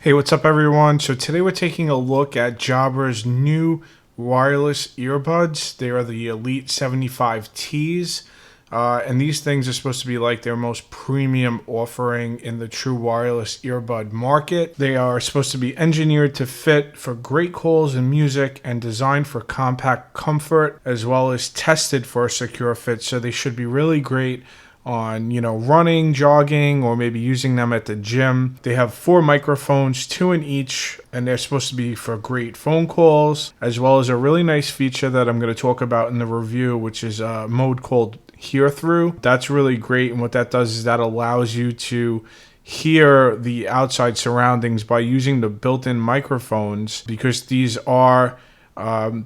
Hey, what's up everyone? So today we're taking a look at Jabra's new wireless earbuds. They are the Elite 75Ts. And these things are supposed to be like their most premium offering in the true wireless earbud market. They are supposed to be engineered to fit for great calls and music and designed for compact comfort, as well as tested for a secure fit. So they should be really great on, running, jogging, or maybe using them at the gym. They have 4 microphones, 2 in each, and they're supposed to be for great phone calls, as well as a really nice feature that I'm going to talk about in the review, which is a mode called Hear Through. That's really great, and what that does is that allows you to hear the outside surroundings by using the built-in microphones, because these are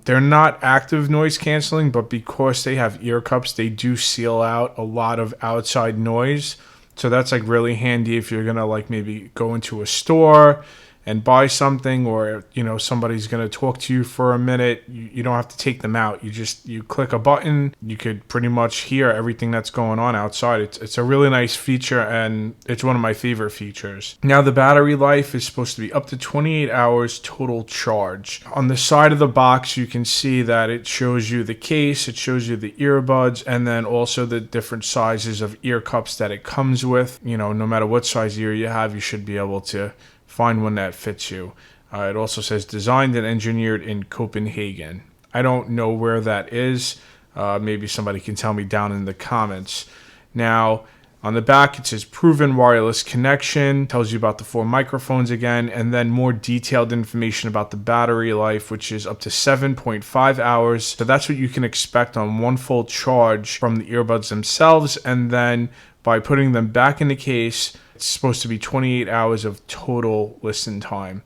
they're not active noise canceling, but because they have ear cups, they do seal out a lot of outside noise. So that's like really handy if you're gonna like maybe go into a store and buy something, or somebody's gonna talk to you for a minute. You don't have to take them out. You click a button. You could pretty much hear everything that's going on outside. It's a really nice feature, and it's one of my favorite features. Now the battery life is supposed to be up to 28 hours total charge. On the side of the box, you can see that it shows you the case, it shows you the earbuds, and then also the different sizes of ear cups that it comes with. No matter what size ear you have, you should be able to find one that fits you. It also says designed and engineered in Copenhagen. I don't know where that is. Maybe somebody can tell me down in the comments. Now, on the back, it says proven wireless connection. Tells you about the 4 microphones again, and then more detailed information about the battery life, which is up to 7.5 hours. So that's what you can expect on one full charge from the earbuds themselves, and then by putting them back in the case, it's supposed to be 28 hours of total listen time.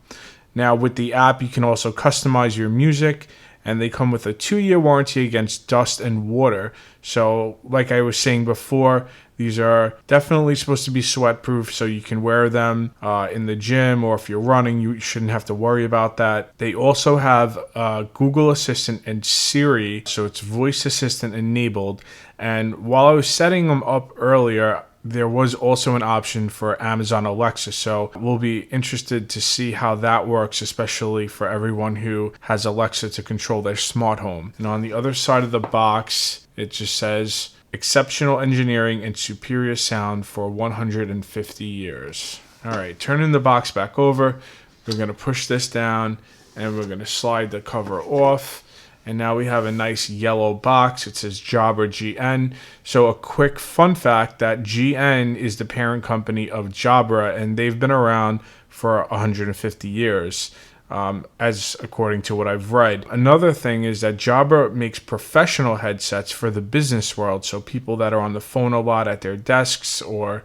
Now, with the app, you can also customize your music, and they come with a 2-year warranty against dust and water. So, like I was saying before, these are definitely supposed to be sweat-proof, so you can wear them in the gym, or if you're running, you shouldn't have to worry about that. They also have Google Assistant and Siri, so it's voice assistant enabled. And while I was setting them up earlier, there was also an option for Amazon Alexa, so we'll be interested to see how that works, especially for everyone who has Alexa to control their smart home. And on the other side of the box, it just says exceptional engineering and superior sound for 150 years. All right, turning the box back over, we're going to push this down, and we're going to slide the cover off. And now we have a nice yellow box. It says Jabra GN. So a quick fun fact that GN is the parent company of Jabra, and they've been around for 150 years, as according to what I've read. Another thing is that Jabra makes professional headsets for the business world, so people that are on the phone a lot at their desks, or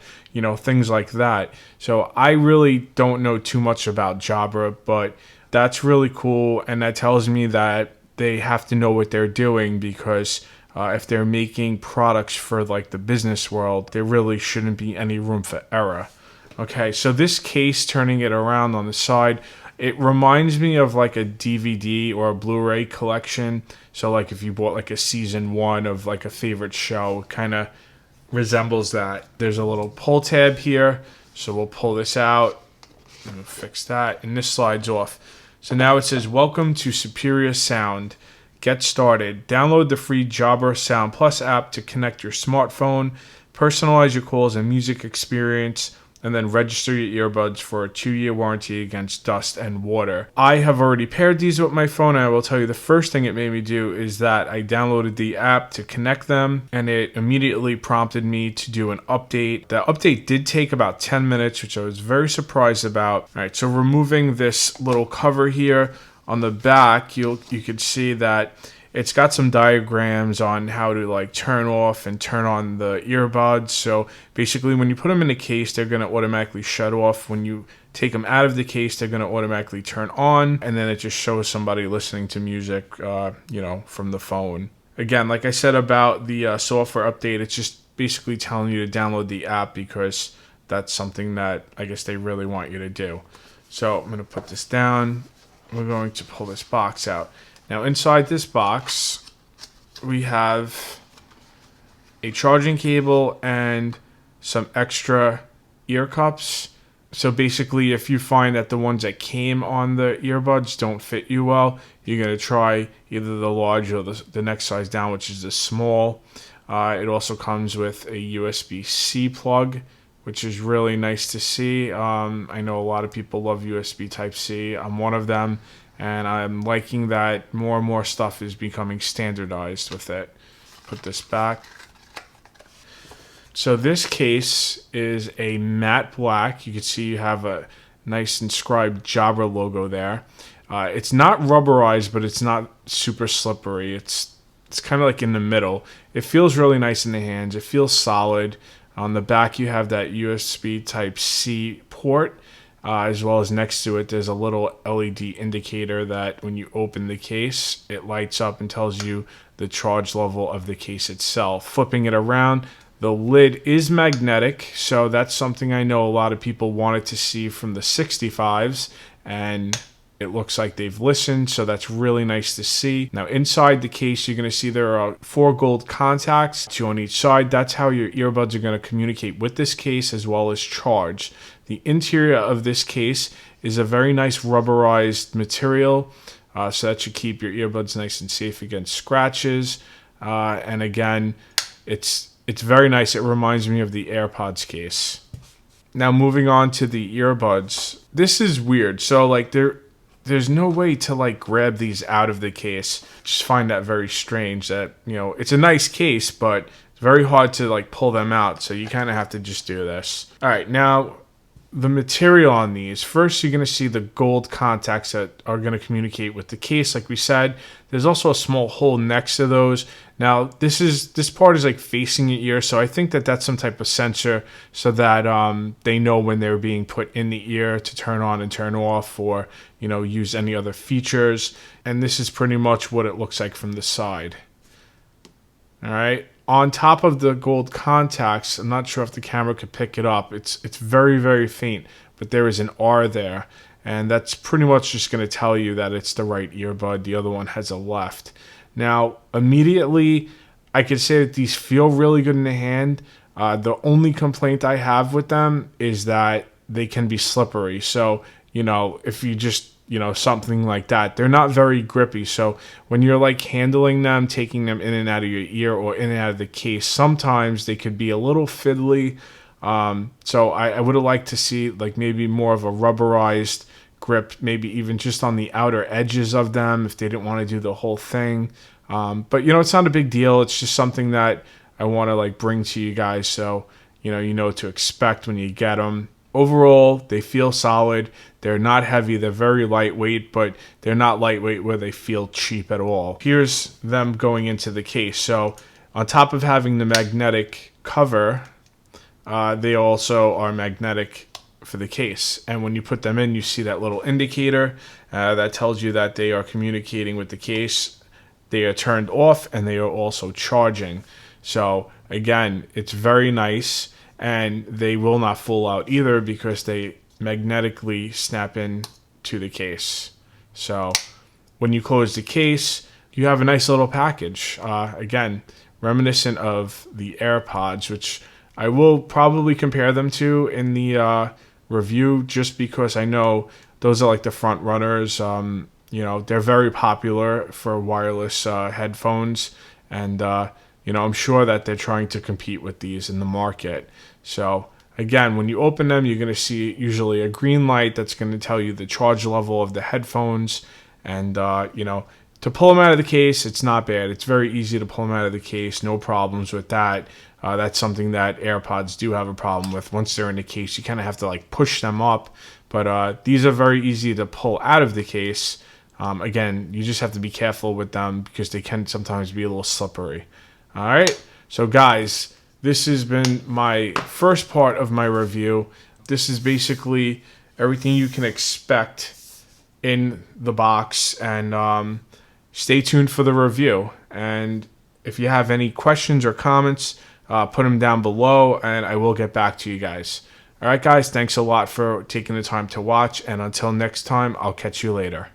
things like that. So I really don't know too much about Jabra, but that's really cool, and that tells me that they have to know what they're doing, because if they're making products for like the business world, there really shouldn't be any room for error. Okay, so this case, turning it around on the side, it reminds me of like a DVD or a Blu-ray collection. So like if you bought like a season 1 of like a favorite show, kind of resembles that. There's a little pull tab here, so we'll pull this out and we'll fix that, and this slides off. So now it says, welcome to Superior Sound. Get started. Download the free Jabra Sound Plus app to connect your smartphone, personalize your calls and music experience, and then register your earbuds for a 2-year warranty against dust and water. I have already paired these with my phone, and I will tell you the first thing it made me do is that I downloaded the app to connect them, and it immediately prompted me to do an update. The update did take about 10 minutes, which I was very surprised about. All right, so removing this little cover here on the back, you can see that it's got some diagrams on how to like turn off and turn on the earbuds. So basically, when you put them in the case, they're going to automatically shut off. When you take them out of the case, they're going to automatically turn on. And then it just shows somebody listening to music, from the phone. Again, like I said about the software update, it's just basically telling you to download the app, because that's something that I guess they really want you to do. So I'm going to put this down. We're going to pull this box out. Now, inside this box, we have a charging cable and some extra ear cups. So basically, if you find that the ones that came on the earbuds don't fit you well, you're going to try either the large or the next size down, which is the small. It also comes with a USB-C plug, which is really nice to see. I know a lot of people love USB Type-C. I'm one of them, and I'm liking that more and more stuff is becoming standardized with it. Put this back. So this case is a matte black. You can see you have a nice inscribed Jabra logo there. It's not rubberized, but it's not super slippery. It's kind of like in the middle. It feels really nice in the hands. It feels solid. On the back, you have that USB Type-C port, as well as next to it, there's a little LED indicator that when you open the case, it lights up and tells you the charge level of the case itself. Flipping it around, the lid is magnetic, so that's something I know a lot of people wanted to see from the 65s, and it looks like they've listened, so that's really nice to see. Now inside the case, you're going to see there are 4 gold contacts, 2 on each side. That's how your earbuds are going to communicate with this case as well as charge. The interior of this case is a very nice rubberized material, so that should keep your earbuds nice and safe against scratches. And again, it's very nice. It reminds me of the AirPods case. Now moving on to the earbuds. This is weird. So like there's no way to like grab these out of the case. Just find that very strange that, you know, it's a nice case, but it's very hard to like pull them out. So you kind of have to just do this. All right, now the material on these. First, you're going to see the gold contacts that are going to communicate with the case. Like we said, there's also a small hole next to those. Now, this part is like facing your ear, so I think that that's some type of sensor so that they know when they're being put in the ear to turn on and turn off, or, you know, use any other features. And this is pretty much what it looks like from the side. All right. On top of the gold contacts, I'm not sure if the camera could pick it up. It's very, very faint, but there is an R there. And that's pretty much just going to tell you that it's the right earbud. The other one has a left. Now, immediately, I could say that these feel really good in the hand. The only complaint I have with them is that they can be slippery. So, you know, if you just, you know, something like that, they're not very grippy. So when you're like handling them, taking them in and out of your ear or in and out of the case, sometimes they could be a little fiddly. So I would have liked to see like maybe more of a rubberized grip, maybe even just on the outer edges of them if they didn't want to do the whole thing. But, you know, it's not a big deal. It's just something that I want to like bring to you guys so, you know what to expect when you get them. Overall, they feel solid. They're not heavy. They're very lightweight, but they're not lightweight where they feel cheap at all. Here's them going into the case. So on top of having the magnetic cover, they also are magnetic for the case. And when you put them in, you see that little indicator that tells you that they are communicating with the case. They are turned off and they are also charging. So again, it's very nice. And they will not fall out either because they magnetically snap in to the case. So when you close the case, you have a nice little package. Again, reminiscent of the AirPods, which I will probably compare them to in the review just because I know those are like the front runners. You know, they're very popular for wireless headphones. And, you know, I'm sure that they're trying to compete with these in the market. So again, when you open them, you're going to see usually a green light that's going to tell you the charge level of the headphones. And, you know, to pull them out of the case, it's not bad. It's very easy to pull them out of the case. No problems with that. That's something that AirPods do have a problem with. Once they're in the case, you kind of have to like push them up. But these are very easy to pull out of the case. Again, you just have to be careful with them because they can sometimes be a little slippery. All right. So guys, this has been my first part of my review. This is basically everything you can expect in the box. And stay tuned for the review. And if you have any questions or comments, put them down below and I will get back to you guys. All right, guys, thanks a lot for taking the time to watch. And until next time, I'll catch you later.